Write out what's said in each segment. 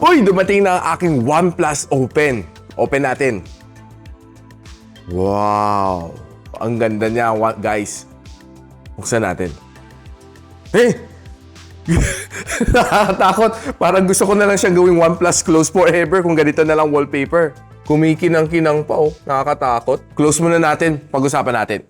Uy, dumating na ang aking Oneplus Open. Open natin. Wow! Ang ganda niya, guys. Buksan natin. Nakakatakot. Parang gusto ko na lang siyang gawing Oneplus Close forever kung ganito na lang wallpaper. Kumikinang-kinang pa, oh. Nakakatakot. Close muna natin. Pag-usapan natin.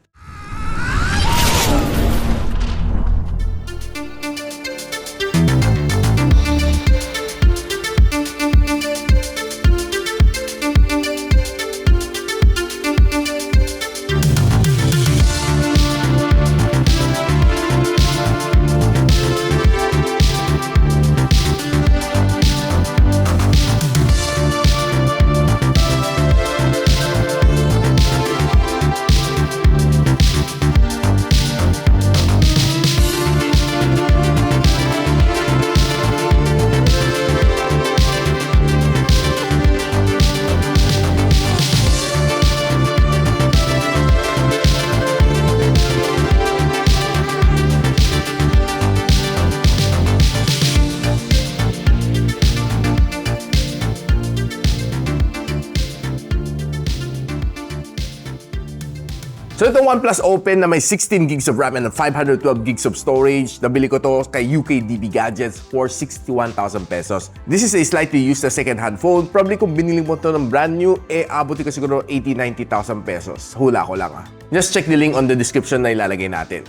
So itong Oneplus Open na may 16 gigs of RAM and 512 gigs of storage, nabili ko to kay UKDB Gadgets for 61,000 pesos. This is a slightly used na second-hand phone. Probably kung binili mo to ng brand new, abuti ko siguro 80,000-90,000 pesos. Hula ko lang Just check the link on the description na ilalagay natin.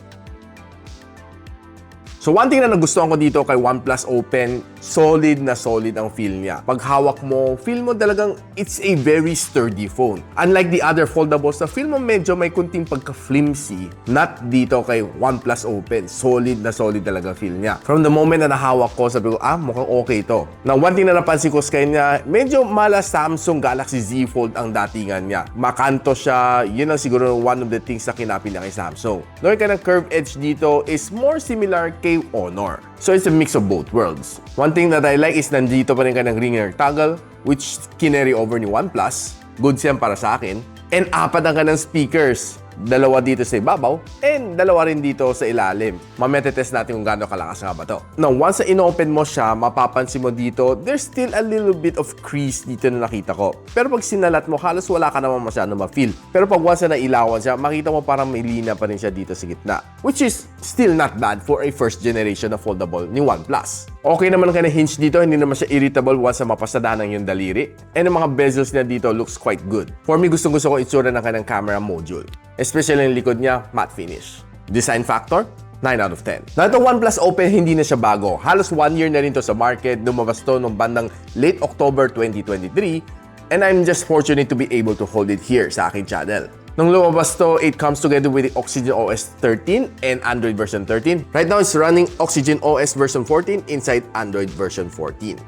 So one thing na nagustuhan ko dito kay Oneplus Open, solid na solid ang feel niya. Pag hawak mo, feel mo talagang it's a very sturdy phone. Unlike the other foldables na feel mo medyo may kunting pagka-flimsy, not dito kay Oneplus Open. Solid na solid talaga feel niya. From the moment na nahawak ko, sabi ko, mukhang okay to. Now, one thing na napansin ko sa kanya, medyo mala Samsung Galaxy Z Fold ang datingan niya. Makanto siya, yun ang siguro one of the things na kinapin niya kay Samsung. Noong ka ng curved edge dito is more similar kay Honor. So it's a mix of both worlds. One thing that I like is nandito pa rin ka ng ring toggle, which kinary over ni OnePlus. Good siya para sa akin. And apat ang kanang speakers. Dalawa dito sa ibabaw and dalawa rin dito sa ilalim. Mametetest natin kung gaano kalakas nga ba to. Now, once na inopen mo siya, mapapansin mo dito, there's still a little bit of crease dito na nakita ko. Pero pag sinalat mo, halos wala ka naman masyado ma-feel. Pero pag once na nailawan siya, makita mo parang may lina pa rin siya dito sa gitna. Which is still not bad for a first generation na foldable ni OnePlus. Okay naman ang hinge dito, hindi naman siya irritable once na mapasadahan ng yung daliri. And ang mga bezels niya dito looks quite good. For me, gustong-gusto ko itsura ng kanyang camera module. Especially yung likod niya, matte finish. Design factor, 9 out of 10. Na itong Oneplus Open, hindi na siya bago. Halos 1 year na rin to sa market. Lumabas to nung bandang late October 2023. And I'm just fortunate to be able to hold it here sa aking channel. Nung lumabas to, it comes together with the Oxygen OS 13 and Android version 13. Right now, it's running Oxygen OS version 14 inside Android version 14.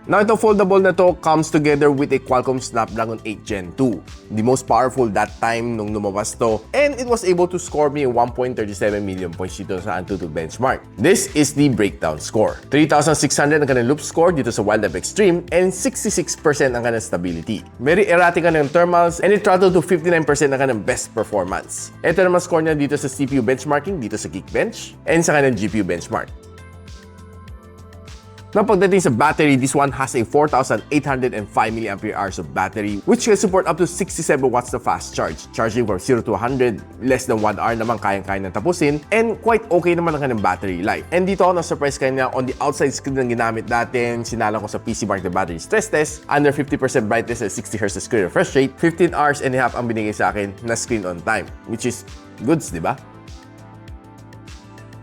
Now, itong foldable na to comes together with a Qualcomm Snapdragon 8 Gen 2. The most powerful that time nung lumabas to. And it was able to score me 1.37 million points dito sa Antutu benchmark. This is the breakdown score. 3,600 ang kanyang loop score dito sa Wildlife Extreme and 66% ang kanyang stability. Very erratic ang kanyang thermals and it throttled to 59% ang kanyang best performance. Ito naman score niya dito sa CPU benchmarking, dito sa Geekbench, and sa kanyang GPU benchmark. Now, pagdating sa battery, this one has a 4,805 mAh of battery which can support up to 67 watts na fast charge. Charging from 0 to 100, less than 1 hour naman kayang-kaya nang tapusin and quite okay naman ang kanyang battery life. And dito ako na-surprise kanya on the outside screen na ginamit natin, sinalang ko sa PC Mark the battery stress test, under 50% brightness at 60Hz screen refresh rate, 15 hours and a half ang binigay sa akin na screen on time, which is goods, di ba?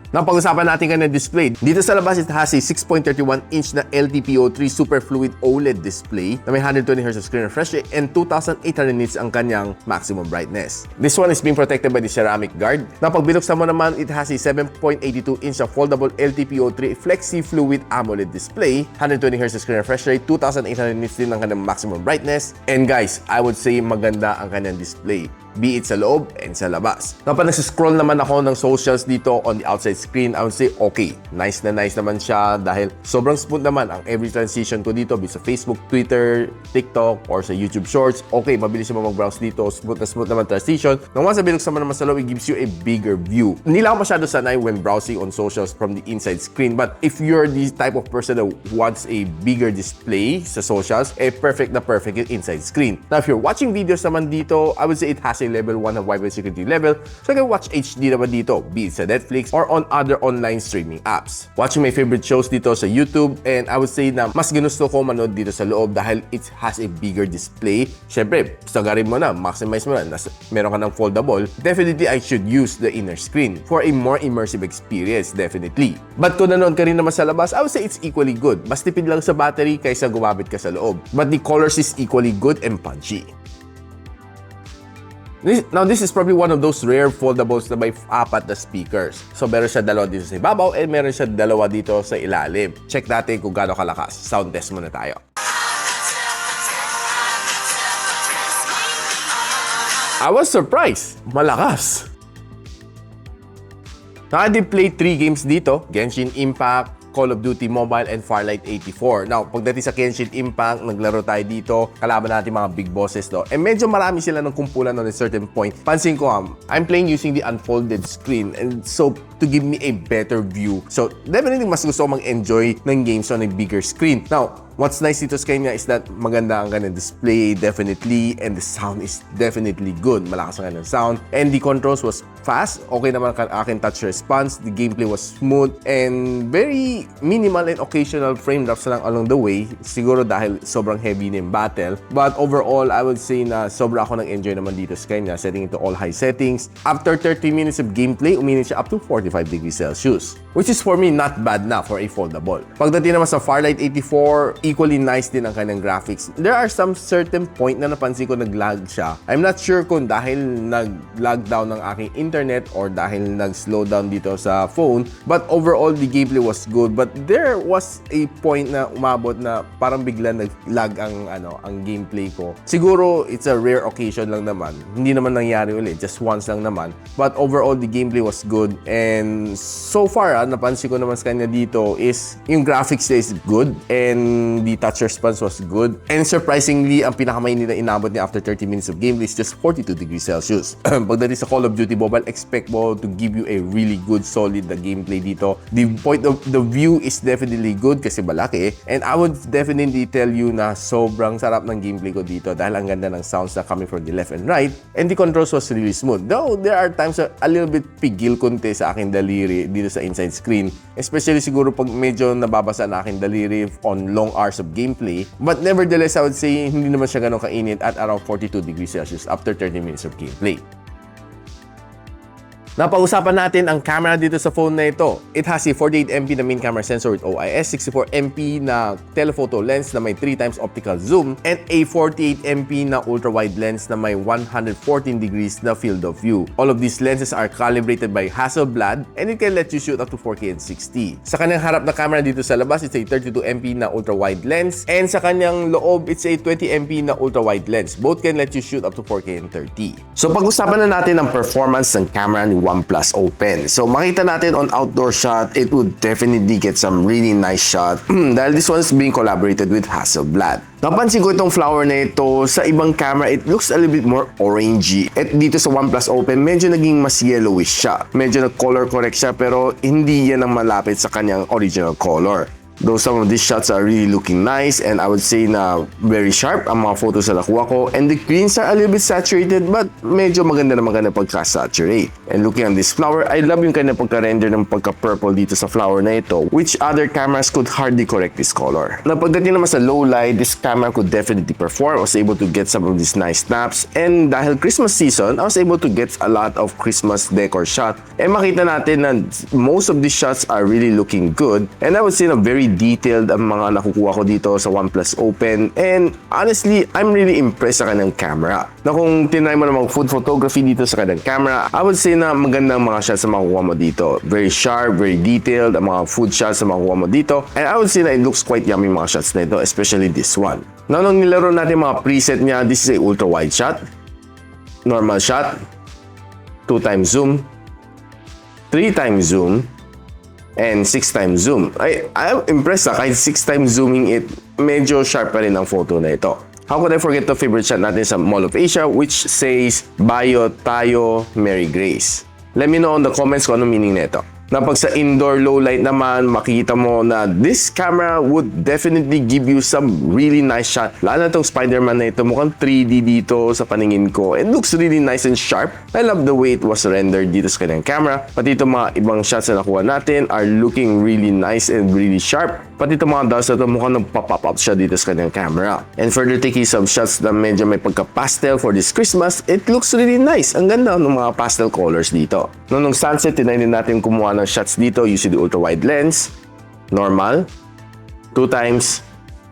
Now, pag-usapan natin kanyang display. Dito sa labas, it has a 6.31-inch na LTPO3 Super Fluid OLED display na may 120Hz screen refresh rate and 2,800 nits ang kanyang maximum brightness. This one is being protected by the ceramic guard. Now, pag binuksan mo naman, it has a 7.82-inch na foldable LTPO3 Flexi Fluid AMOLED display, 120Hz screen refresh rate, 2,800 nits din ang kanyang maximum brightness. And guys, I would say maganda ang kanyang display. be it sa loob and sa labas. Kapag nagsiscroll naman ako ng socials dito on the outside screen, I would say, okay, nice naman siya dahil sobrang smooth naman ang every transition ko dito, be sa Facebook, Twitter, TikTok, or sa YouTube Shorts. Okay, mabilis naman mag-browse dito, smooth naman transition. Nang once na binuksan mo naman sa loob, it gives you a bigger view. Hindi lang ako masyado sanay when browsing on socials from the inside screen, but if you're the type of person that wants a bigger display sa socials, perfect yung inside screen. Now, if you're watching videos naman dito, I would say it has a level 1 of Wi-Fi security level, so you can watch HD naman dito, be it sa Netflix or on other online streaming apps. Watching my favorite shows dito sa YouTube, and I would say na mas ginusto ko manood dito sa loob dahil it has a bigger display. Siyempre, sagarin mo na, maximize mo na, meron ka ng foldable, definitely I should use the inner screen for a more immersive experience, definitely. But kung nanood ka rin naman sa labas, I would say it's equally good. Mas tipid lang sa battery kaysa gumamit ka sa loob. But the colors is equally good and punchy. Now, this is probably one of those rare foldables na may 4 na speakers. So, meron siya 2 dito sa ibabaw and meron siya 2 dito sa ilalim. Check natin kung gaano kalakas. Sound test muna tayo. I was surprised. Malakas. Naka-play 3 games dito. Genshin Impact, Call of Duty Mobile, and Farlight 84. Now, pagdating sa Genshin Impact, naglaro tayo dito, kalaban natin mga big bosses do. And medyo marami sila ng kumpulan on a certain point. Pansin ko, I'm playing using the unfolded screen, and so to give me a better view. So, definitely mas gusto ko mag-enjoy ng games on a bigger screen. Now, what's nice dito sa kanya is that maganda ang kanyang display, definitely, and the sound is definitely good. Malakas ang kanyang sound. And the controls was fast. Okay naman ang aking touch response. The gameplay was smooth and very minimal and occasional frame drops lang along the way. Siguro dahil sobrang heavy na yung battle. But overall, I would say na sobra ako nag-enjoy naman dito sa kanya, setting it to all high settings. After 30 minutes of gameplay, uminit siya up to 45 degrees Celsius. Which is for me not bad na for a foldable. Pagdating naman sa Farlight 84, equally nice din ang kanyang graphics. There are some certain point na napansin ko nag-lag siya. I'm not sure kung dahil nag-lag down ng aking internet or dahil nag-slow down dito sa phone. But overall, the gameplay was good. But there was a point na umabot na parang bigla nag-lag ang gameplay ko. Siguro, it's a rare occasion lang naman. Hindi naman nangyari ulit. Just once lang naman. But overall, the gameplay was good. And so far, napansin ko naman sa kanya dito is yung graphics is good and the touch response was good. And surprisingly, ang pinakamainit na inabot niya after 30 minutes of gameplay is just 42 degrees Celsius. Pagdating sa Call of Duty Mobile, expect mo to give you a really good, solid na gameplay dito. The point of the view is definitely good kasi malaki. And I would definitely tell you na sobrang sarap ng gameplay ko dito dahil ang ganda ng sounds na coming from the left and right. And the controls was really smooth. Though, there are times a little bit pigil konti sa aking daliri dito sa inside screen. Especially siguro pag medyo nababasa na aking daliri on long hours of gameplay. But nevertheless, I would say hindi naman siya ganun kainit at around 42 degrees Celsius after 30 minutes of gameplay. Napag-usapan natin ang camera dito sa phone na ito. It has a 48MP na main camera sensor with OIS, 64MP na telephoto lens na may 3x optical zoom, and a 48MP na ultra-wide lens na may 114 degrees na field of view. All of these lenses are calibrated by Hasselblad and it can let you shoot up to 4K and 60. Sa kanyang harap na camera dito sa labas, it's a 32MP na ultra-wide lens, and sa kanyang loob, it's a 20MP na ultra-wide lens. Both can let you shoot up to 4K and 30. So pag-usapan na natin ang performance ng camera ni Oneplus Open. So makita natin on outdoor shot, it would definitely get some really nice shot dahil this one is being collaborated with Hasselblad. Napansin ko itong flower na ito, sa ibang camera, it looks a little bit more orangey. At dito sa Oneplus Open, medyo naging mas yellowish siya. Medyo nag-color correct siya pero hindi yan ang malapit sa kanyang original color. Though some of these shots are really looking nice and I would say na very sharp ang mga photos na nakuha ko, and the greens are a little bit saturated but medyo maganda naman kanya pagka-saturate. And looking at this flower, I love yung kanya pagka-render ng pagka-purple dito sa flower na ito, which other cameras could hardly correct this color. Na pagdating naman sa low light, this camera could definitely perform. I was able to get some of these nice snaps, and dahil Christmas season, I was able to get a lot of Christmas decor shot. And makita natin na most of these shots are really looking good, and I would say na very detailed ang mga nakukuha ko dito sa Oneplus Open, and honestly, I'm really impressed sa kanyang camera. Na kung tinry mo na mag-food photography dito sa kanyang camera, I would say na magandang mga shots na makukuha mo dito. Very sharp, very detailed ang mga food shots na makukuha mo dito, and I would say na it looks quite yummy mga shots na ito, especially this one. Now, nung nilaro natin mga preset niya, this is a ultra wide shot. normal shot, 2 times zoom, 3 times zoom, and 6 times zoom. I'm impressed kahit 6 times zooming it, medyo sharp pa rin ang photo na ito. How could I forget the favorite shot natin sa Mall of Asia, which says, Bayo tayo, Mary Grace. Let me know in the comments kung ano meaning nito. Na pag sa indoor low light naman, makikita mo na this camera would definitely give you some really nice shot. Lalo na itong Spider-Man na ito, mukhang 3D dito sa paningin ko. It looks really nice and sharp. I love the way it was rendered dito sa kanyang camera. Pati itong mga ibang shots na nakuha natin are looking really nice and really sharp. Pati itong mga dots na ito, mukhang nagpa-pop up siya dito sa kanyang camera. And further taking some shots na medyo may pagka-pastel for this Christmas, it looks really nice. Ang ganda ng mga pastel colors dito. Nung sunset, tinay din natin kumuha ng shots dito using the ultra-wide lens, normal, 2 times,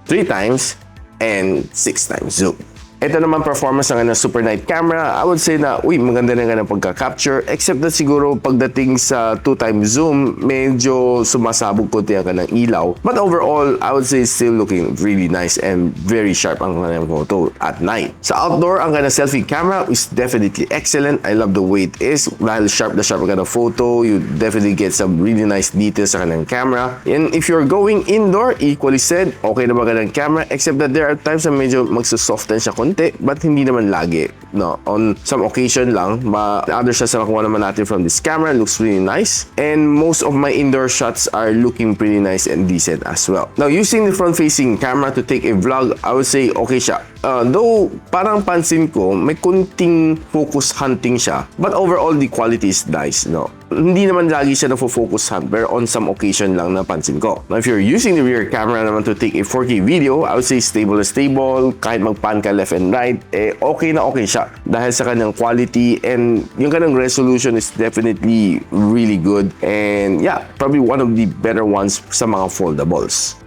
3 times, and 6 times zoom. Ito naman performance ng super night camera. I would say na, maganda na nga ng pagka-capture. Except na siguro pagdating sa 2 times zoom, medyo sumasabog konti ang kanang ilaw. But overall, I would say still looking really nice and very sharp ang kanang photo at night. Sa outdoor, ang kanang selfie camera is definitely excellent. I love the way it is. Dahil sharp na sharp ang kanang photo, you definitely get some really nice details sa kanang camera. And if you're going indoor, equally said, okay na ba kanang camera? Except that there are times na medyo magsasoften siya konti, but hindi naman lagi. No, on some occasion lang. The other shots na nakuha naman natin from this camera looks really nice. And most of my indoor shots are looking pretty nice and decent as well. Now, using the front-facing camera to take a vlog, I would say okay siya. Though, parang pansin ko, may kunting focus hunting siya. But overall, the quality is nice, no? Hindi naman lagi siya na-focus hunt, pero on some occasion lang napansin ko. Now, if you're using the rear camera naman to take a 4K video, I would say stable na stable. Kahit mag-pan ka left and right, okay na okay siya. Dahil sa kanyang quality and yung kanyang resolution is definitely really good. And yeah, probably one of the better ones sa mga foldables.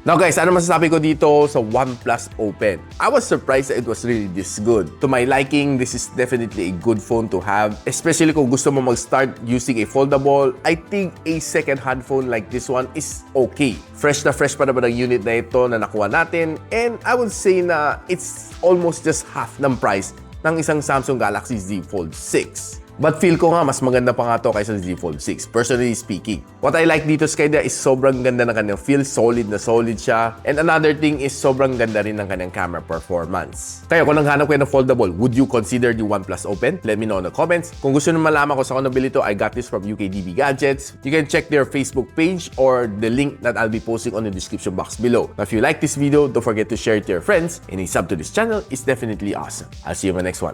Now guys, ano masasabi ko dito sa Oneplus Open? I was surprised that it was really this good. To my liking, this is definitely a good phone to have. Especially kung gusto mo mag-start using a foldable, I think a second-hand phone like this one is okay. Fresh na fresh pa naman ang unit na ito na nakuha natin. And I would say na it's almost just half ng price ng isang Samsung Galaxy Z Fold 6. But feel ko nga, mas maganda pa nga to kaysa Z Fold 6, personally speaking. What I like dito sa kanya is sobrang ganda ng kanyang feel, solid na solid siya. And another thing is sobrang ganda rin ng kanyang camera performance. Kaya kung nanghanap kayo ng foldable, would you consider the Oneplus Open? Let me know in the comments. Kung gusto nyo malaman ko sa kung nabili to, I got this from UKDB Gadgets. You can check their Facebook page or the link that I'll be posting on the description box below. Now, if you like this video, don't forget to share it to your friends. And a sub to this channel is definitely awesome. I'll see you in my next one.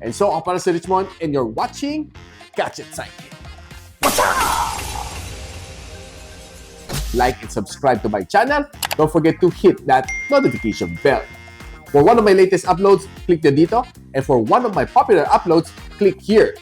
And so, ako para si Richmond, and you're watching Gadget Sidekick. Like and subscribe to my channel. Don't forget to hit that notification bell. For one of my latest uploads, click the dito. And for one of my popular uploads, click here.